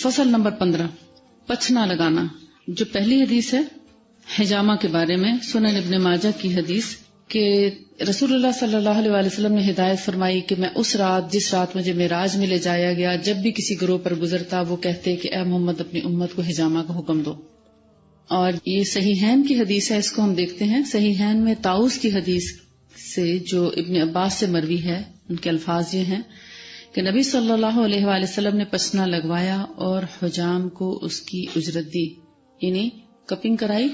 فصل نمبر 15 پچھنا لگانا. جو پہلی حدیث ہے حجامہ کے بارے میں، سنن ابن ماجہ کی حدیث کہ رسول اللہ صلی اللہ علیہ وسلم نے ہدایت فرمائی کہ میں اس رات جس رات مجھے معراج میں لے جایا گیا، جب بھی کسی گروہ پر گزرتا وہ کہتے کہ اے محمد اپنی امت کو حجامہ کا حکم دو. اور یہ صحیحین کی حدیث ہے، اس کو ہم دیکھتے ہیں. صحیحین میں طاؤس کی حدیث سے جو ابن عباس سے مروی ہے، ان کے الفاظ یہ ہیں کہ نبی صلی اللہ علیہ وآلہ وسلم نے پچھنا لگوایا اور حجام کو اس کی اجرت دی، یعنی کپنگ کرائی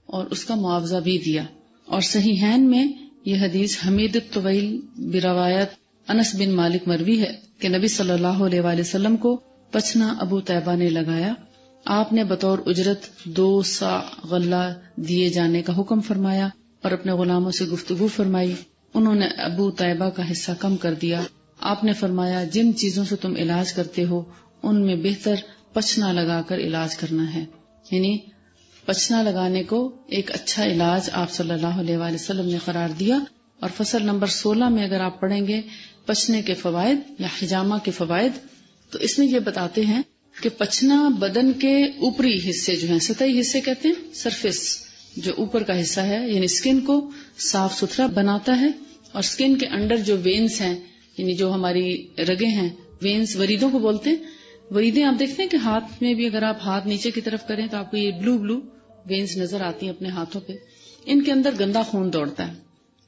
اور اس کا معاوضہ بھی دیا. اور صحیحین میں یہ حدیث حمید الطویل بروایت انس بن مالک مروی ہے کہ نبی صلی اللہ علیہ وآلہ وسلم کو پچھنا ابو طیبہ نے لگایا. آپ نے بطور اجرت 2 صاع غلہ دیے جانے کا حکم فرمایا اور اپنے غلاموں سے گفتگو فرمائی. انہوں نے ابو طیبہ کا حصہ کم کر دیا. آپ نے فرمایا جن چیزوں سے تم علاج کرتے ہو ان میں بہتر پچھنا لگا کر علاج کرنا ہے. یعنی پچھنا لگانے کو ایک اچھا علاج آپ صلی اللہ علیہ وآلہ وسلم نے قرار دیا. اور فصل نمبر 16 میں اگر آپ پڑھیں گے پچھنے کے فوائد یا حجامہ کے فوائد، تو اس میں یہ بتاتے ہیں کہ پچھنا بدن کے اوپری حصے جو ہیں، سطحی حصے کہتے ہیں، سرفیس جو اوپر کا حصہ ہے، یعنی اسکن کو صاف ستھرا بناتا ہے. اور اسکن کے اندر جو وینس ہیں، یعنی جو ہماری رگیں ہیں، وینس وریدوں کو بولتے ہیں. وریدیں آپ دیکھتے ہیں کہ ہاتھ میں بھی اگر آپ ہاتھ نیچے کی طرف کریں تو آپ کو یہ بلو وینس نظر آتی ہیں اپنے ہاتھوں پہ. ان کے اندر گندا خون دوڑتا ہے.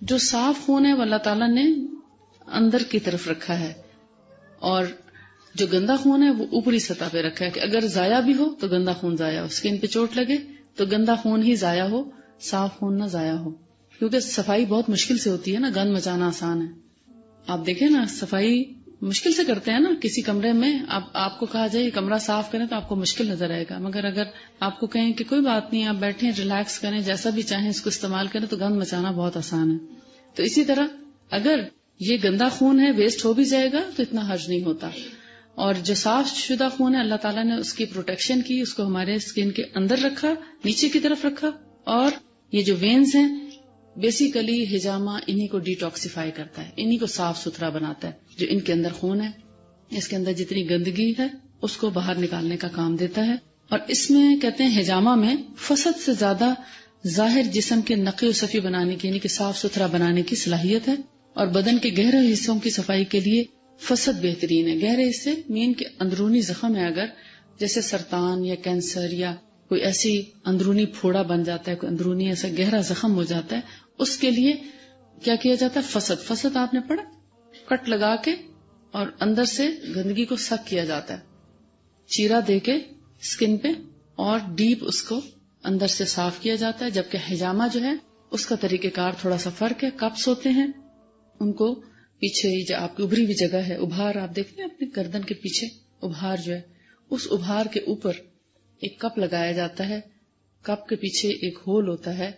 جو صاف خون ہے وہ اللہ تعالیٰ نے اندر کی طرف رکھا ہے، اور جو گندا خون ہے وہ اوپری سطح پہ رکھا ہے کہ اگر ضائع بھی ہو تو گندا خون ضائع ہو، اسکن پہ چوٹ لگے تو گندا خون ہی ضائع ہو، صاف خون نہ ضائع ہو. کیونکہ صفائی بہت مشکل سے ہوتی ہے نا، گند مچانا آسان ہے. آپ دیکھیں نا، صفائی مشکل سے کرتے ہیں نا. کسی کمرے میں آپ کو کہا جائے یہ کمرہ صاف کریں تو آپ کو مشکل نظر آئے گا، مگر اگر آپ کو کہیں کہ کوئی بات نہیں، آپ بیٹھیں ریلیکس کریں، جیسا بھی چاہیں اس کو استعمال کریں، تو گند مچانا بہت آسان ہے. تو اسی طرح اگر یہ گندا خون ہے ویسٹ ہو بھی جائے گا تو اتنا حرج نہیں ہوتا. اور جو صاف شدہ خون ہے اللہ تعالیٰ نے اس کی پروٹیکشن کی، اس کو ہمارے اسکن کے اندر رکھا، نیچے کی طرف رکھا. اور یہ جو وینز ہیں بیسیکلی حجامہ انہی کو ڈیٹاکسیفائی کرتا ہے، انہی کو صاف ستھرا بناتا ہے. جو ان کے اندر خون ہے، اس کے اندر جتنی گندگی ہے اس کو باہر نکالنے کا کام دیتا ہے. اور اس میں کہتے ہیں حجامہ میں فسد سے زیادہ ظاہر جسم کے نقی و صفی بنانے کی، یعنی کہ صاف ستھرا بنانے کی صلاحیت ہے. اور بدن کے گہرے حصوں کی صفائی کے لیے فسد بہترین ہے. گہرے حصے مین کے اندرونی زخم ہے، اگر جیسے سرطان یا کینسر یا کوئی ایسی اندرونی پھوڑا بن جاتا ہے، کوئی اندرونی ایسا گہرا زخم ہو جاتا ہے، اس کے لیے کیا کیا جاتا ہے؟ فسد آپ نے پڑھا، کٹ لگا کے اور اندر سے گندگی کو سک کیا جاتا ہے، چیرا دے کے اسکن پہ، اور ڈیپ اس کو اندر سے صاف کیا جاتا ہے. جبکہ حجامہ جو ہے اس کا طریقہ کار تھوڑا سا فرق ہے. کپس ہوتے ہیں، ان کو پیچھے جو آپ کی ابھری ہوئی جگہ ہے، ابھار آپ دیکھتے ہیں اپنے گردن کے پیچھے ابھار جو ہے، اس ابھار کے اوپر ایک کپ لگایا جاتا ہے. کپ کے پیچھے ایک ہول ہوتا ہے،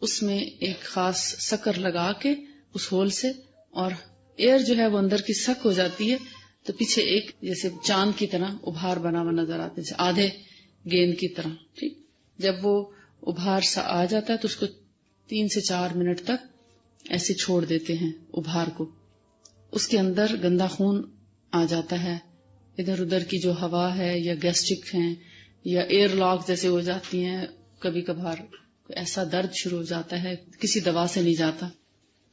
اس میں ایک خاص سکر لگا کے اس ہول سے، اور ایئر جو ہے وہ اندر کی سک ہو جاتی ہے، تو پیچھے ایک جیسے چاند کی طرح ابھار بنا ہوا نظر آتا ہے، جیسے آدھے گیند کی طرح. ٹھیک، جب وہ ابھار سا آ جاتا ہے تو اس کو 3 سے 4 منٹ تک ایسے چھوڑ دیتے ہیں ابھار کو. اس کے اندر گندا خون آ جاتا ہے، ادھر ادھر کی جو ہوا ہے یا گیسٹرک ہیں یا ایئر لاک جیسے ہو جاتی ہیں، کبھی کبھار ایسا درد شروع ہو جاتا ہے، کسی دوا سے نہیں جاتا.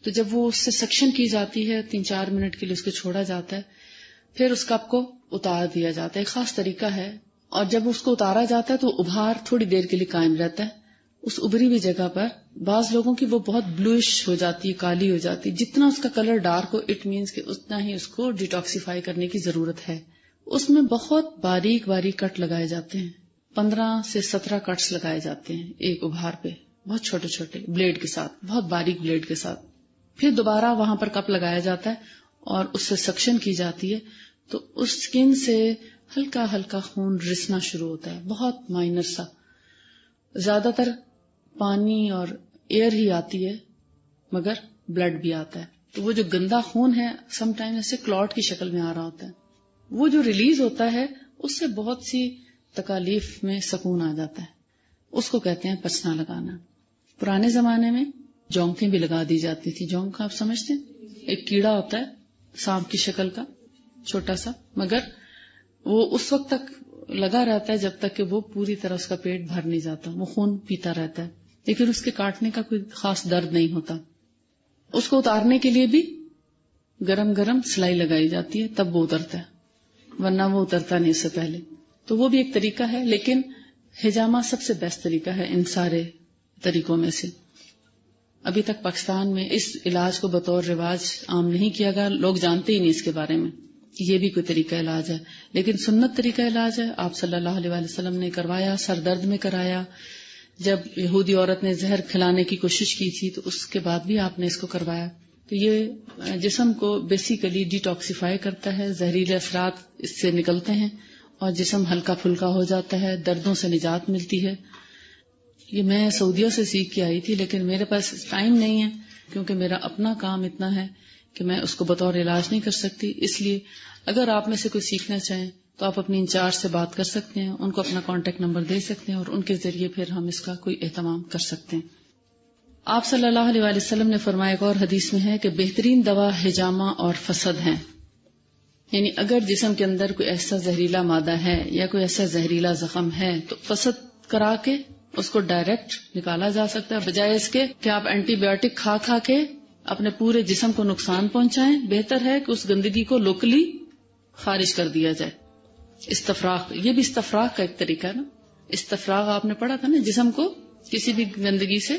تو جب وہ اس سے سیکشن کی جاتی ہے 3-4 منٹ کے لیے اس کو چھوڑا جاتا ہے، پھر اس کپ کو اتار دیا جاتا ہے. ایک خاص طریقہ ہے، اور جب اس کو اتارا جاتا ہے تو ابھار تھوڑی دیر کے لیے قائم رہتا ہے. اس ابری ہوئی جگہ پر بعض لوگوں کی وہ بہت بلوئش ہو جاتی ہے، کالی ہو جاتی ہے. جتنا اس کا کلر ڈارک ہو اٹ مینز کہ اتنا ہی اس کو ڈیٹاکسیفائی کرنے کی ضرورت ہے. اس میں بہت باریک باریک کٹ لگائے جاتے ہیں، 15 سے 17 کٹس لگائے جاتے ہیں ایک ابھار پہ، بہت چھوٹے چھوٹے بلیڈ کے ساتھ، بہت باریک بلیڈ کے ساتھ. پھر دوبارہ وہاں پر کپ لگایا جاتا ہے اور اس سے سکشن کی جاتی ہے، تو اس سکن سے ہلکا ہلکا خون رسنا شروع ہوتا ہے، بہت مائنر سا. زیادہ تر پانی اور ایئر ہی آتی ہے، مگر بلڈ بھی آتا ہے. تو وہ جو گندا خون ہے سم ٹائم ایسے کلاٹ کی شکل میں آ رہا ہوتا ہے، وہ جو ریلیز ہوتا ہے اس سے بہت سی تکالیف میں سکون آ جاتا ہے. اس کو کہتے ہیں پچھنا لگانا. پرانے زمانے میں جونکیں بھی لگا دی جاتی تھی. جونک آپ سمجھتے ہیں؟ ایک کیڑا ہوتا ہے سانپ کی شکل کا چھوٹا سا، مگر وہ اس وقت تک لگا رہتا ہے جب تک کہ وہ پوری طرح اس کا پیٹ بھر نہیں جاتا، وہ خون پیتا رہتا ہے، لیکن اس کے کاٹنے کا کوئی خاص درد نہیں ہوتا. اس کو اتارنے کے لیے بھی گرم گرم سلائی لگائی جاتی ہے، تب وہ اترتا ہے، ورنہ وہ اترتا نہیں اس سے پہلے. تو وہ بھی ایک طریقہ ہے، لیکن حجامہ سب سے بیسٹ طریقہ ہے ان سارے طریقوں میں سے. ابھی تک پاکستان میں اس علاج کو بطور رواج عام نہیں کیا گیا، لوگ جانتے ہی نہیں اس کے بارے میں کہ یہ بھی کوئی طریقہ علاج ہے، لیکن سنت طریقہ علاج ہے. آپ صلی اللہ علیہ وسلم نے کروایا، سر درد میں کرایا. جب یہودی عورت نے زہر کھلانے کی کوشش کی تھی تو اس کے بعد بھی آپ نے اس کو کروایا. تو یہ جسم کو بیسیکلی ڈیٹاکسیفائی کرتا ہے، زہریلے اثرات اس سے نکلتے ہیں اور جسم ہلکا پھلکا ہو جاتا ہے، دردوں سے نجات ملتی ہے. یہ میں سعودیہ سے سیکھ کے آئی تھی، لیکن میرے پاس ٹائم نہیں ہے کیونکہ میرا اپنا کام اتنا ہے کہ میں اس کو بطور علاج نہیں کر سکتی. اس لیے اگر آپ میں سے کوئی سیکھنا چاہیں تو آپ اپنی انچارج سے بات کر سکتے ہیں، ان کو اپنا کانٹیکٹ نمبر دے سکتے ہیں اور ان کے ذریعے پھر ہم اس کا کوئی اہتمام کر سکتے ہیں. آپ صلی اللہ علیہ وسلم نے فرمایا، ایک اور حدیث میں ہے کہ بہترین دوا حجامہ اور فسد ہیں. یعنی اگر جسم کے اندر کوئی ایسا زہریلا مادہ ہے یا کوئی ایسا زہریلا زخم ہے تو فسد کرا کے اس کو ڈائریکٹ نکالا جا سکتا ہے، بجائے اس کے کہ آپ اینٹی بایوٹک کھا کھا کے اپنے پورے جسم کو نقصان پہنچائیں. بہتر ہے کہ اس گندگی کو لوکلی خارج کر دیا جائے. استفراغ، یہ بھی استفراغ کا ایک طریقہ ہے نا. استفراغ آپ نے پڑھا تھا نا، جسم کو کسی بھی گندگی سے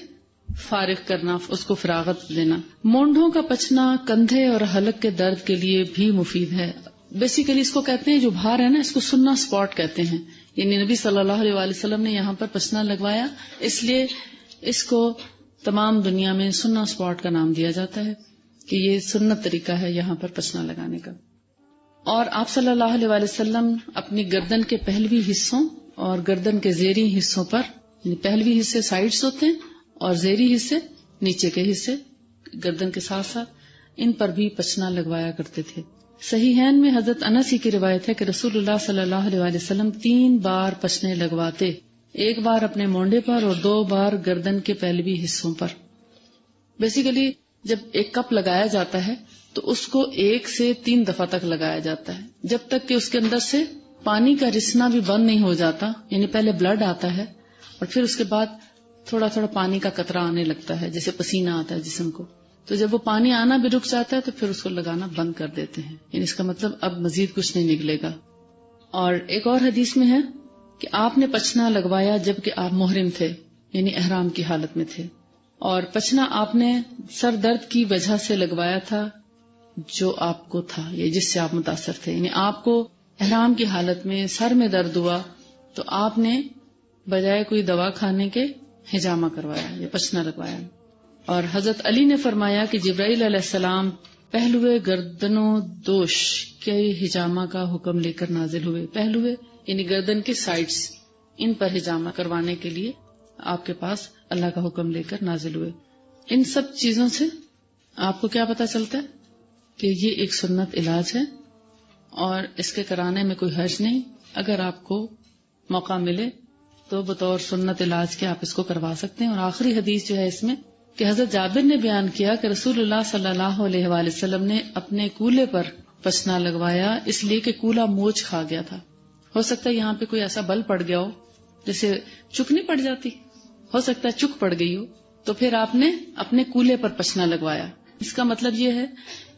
فارغ کرنا، اس کو فراغت دینا. مونڈھوں کا پچنا کندھے اور حلق کے درد کے لیے بھی مفید ہے. بیسیکلی اس کو کہتے ہیں، جو بھار ہے نا، اس کو سننا سپاٹ کہتے ہیں. یعنی نبی صلی اللہ علیہ وسلم نے یہاں پر پچنا لگوایا، اس لیے اس کو تمام دنیا میں سننا سپاٹ کا نام دیا جاتا ہے کہ یہ سنت طریقہ ہے یہاں پر پچنا لگانے کا. اور آپ صلی اللہ علیہ وسلم اپنی گردن کے پہلوی حصوں اور گردن کے زیری حصوں پر، یعنی پہلوی حصے سائڈز ہوتے ہیں اور زیری حصے نیچے کے حصے گردن کے ساتھ ساتھ، ان پر بھی پچنا لگوایا کرتے تھے. صحیحین میں حضرت انس ہی کی روایت ہے کہ رسول اللہ صلی اللہ علیہ وسلم 3 بار پچنے لگواتے، 1 بار اپنے مونڈے پر اور 2 بار گردن کے پہلوی حصوں پر. بیسیکلی جب ایک کپ لگایا جاتا ہے تو اس کو 1 سے 3 دفعہ تک لگایا جاتا ہے، جب تک کہ اس کے اندر سے پانی کا رسنا بھی بند نہیں ہو جاتا. یعنی پہلے بلڈ آتا ہے اور پھر اس کے بعد تھوڑا تھوڑا پانی کا قطرہ آنے لگتا ہے، جیسے پسینہ آتا ہے جسم کو. تو جب وہ پانی آنا بھی رک جاتا ہے تو پھر اس کو لگانا بند کر دیتے ہیں. یعنی اس کا مطلب اب مزید کچھ نہیں نکلے گا. اور ایک اور حدیث میں ہے کہ آپ نے پچنا لگوایا جبکہ آپ محرم تھے، یعنی احرام کی حالت میں تھے. اور پچنا آپ نے سر درد کی وجہ سے لگوایا تھا جو آپ کو تھا یا جس سے آپ متاثر تھے. یعنی آپ کو احرام کی حالت میں سر میں درد ہوا تو آپ نے بجائے کوئی دوا کھانے کے حجامہ کروایا یا پچنا لگوایا. اور حضرت علی نے فرمایا کہ جبرائیل علیہ السلام پہلوے گردنوں دوش کے حجامہ کا حکم لے کر نازل ہوئے. پہلوے یعنی گردن کے سائڈز، ان پر حجامہ کروانے کے لیے آپ کے پاس اللہ کا حکم لے کر نازل ہوئے. ان سب چیزوں سے آپ کو کیا پتہ چلتا ہے کہ یہ ایک سنت علاج ہے اور اس کے کرانے میں کوئی حرج نہیں. اگر آپ کو موقع ملے تو بطور سنت علاج کے آپ اس کو کروا سکتے ہیں. اور آخری حدیث جو ہے اس میں کہ حضرت جابر نے بیان کیا کہ رسول اللہ صلی اللہ علیہ وآلہ وسلم نے اپنے کولے پر پچنا لگوایا اس لیے کہ کولا موچ کھا گیا تھا. ہو سکتا ہے یہاں پہ کوئی ایسا بل پڑ گیا ہو جیسے چک نہیں پڑ جاتی، ہو سکتا ہے چک پڑ گئی ہو، تو پھر آپ نے اپنے کولے پر پچنا لگوایا. اس کا مطلب یہ ہے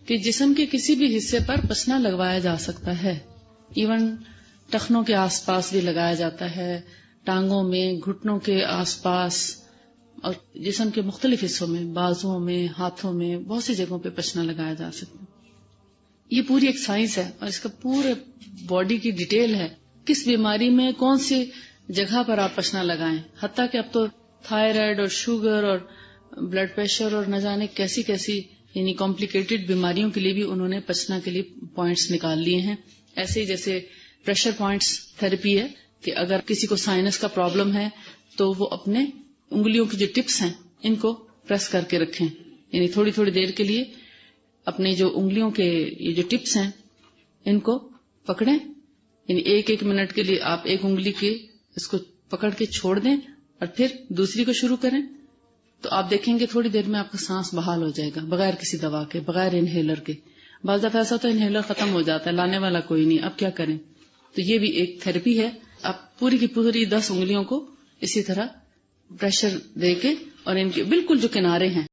کہ جسم کے کسی بھی حصے پر پچنا لگوایا جا سکتا ہے. ایون ٹخنوں کے آس پاس بھی لگایا جاتا ہے، ٹانگوں میں، گھٹنوں کے آس پاس اور جسم کے مختلف حصوں میں، بازوؤں میں، ہاتھوں میں، بہت سی جگہوں پہ پچنا لگایا جا سکتا ہے. یہ پوری ایک سائنس ہے اور اس کا پورے باڈی کی ڈیٹیل ہے، کس بیماری میں کون سی جگہ پر آپ پچنا لگائیں. حتیٰ کہ اب تو تھائرائڈ اور شوگر اور بلڈ پریشر اور نہ جانے کیسی کیسی یعنی کمپلیکیٹڈ بیماریوں کے لیے بھی انہوں نے پچنا کے لیے پوائنٹس نکال لیے ہیں. ایسے ہی جیسے پریشر پوائنٹس تھراپی ہے کہ اگر کسی کو سائنس کا پرابلم ہے تو وہ اپنے انگلیوں کی جو ٹپس ہیں ان کو پریس کر کے رکھیں، یعنی تھوڑی تھوڑی دیر کے لیے اپنے جو انگلیوں کے یہ جو ٹپس ہیں ان کو پکڑیں. یعنی 1 منٹ کے لیے آپ ایک انگلی کے اس کو پکڑ کے چھوڑ دیں اور پھر دوسری کو شروع کریں تو آپ دیکھیں گے تھوڑی دیر میں آپ کا سانس بحال ہو جائے گا بغیر کسی دوا کے، بغیر انہیلر کے. بعض دفعہ ایسا تو انہیلر ختم ہو جاتا ہے، لانے والا کوئی نہیں، اب کیا کریں. تو یہ بھی ایک تھراپی ہے. آپ پوری کی پوری 10 انگلیوں کو اسی طرح پریشر دے کے اور ان کے بالکل جو کنارے ہیں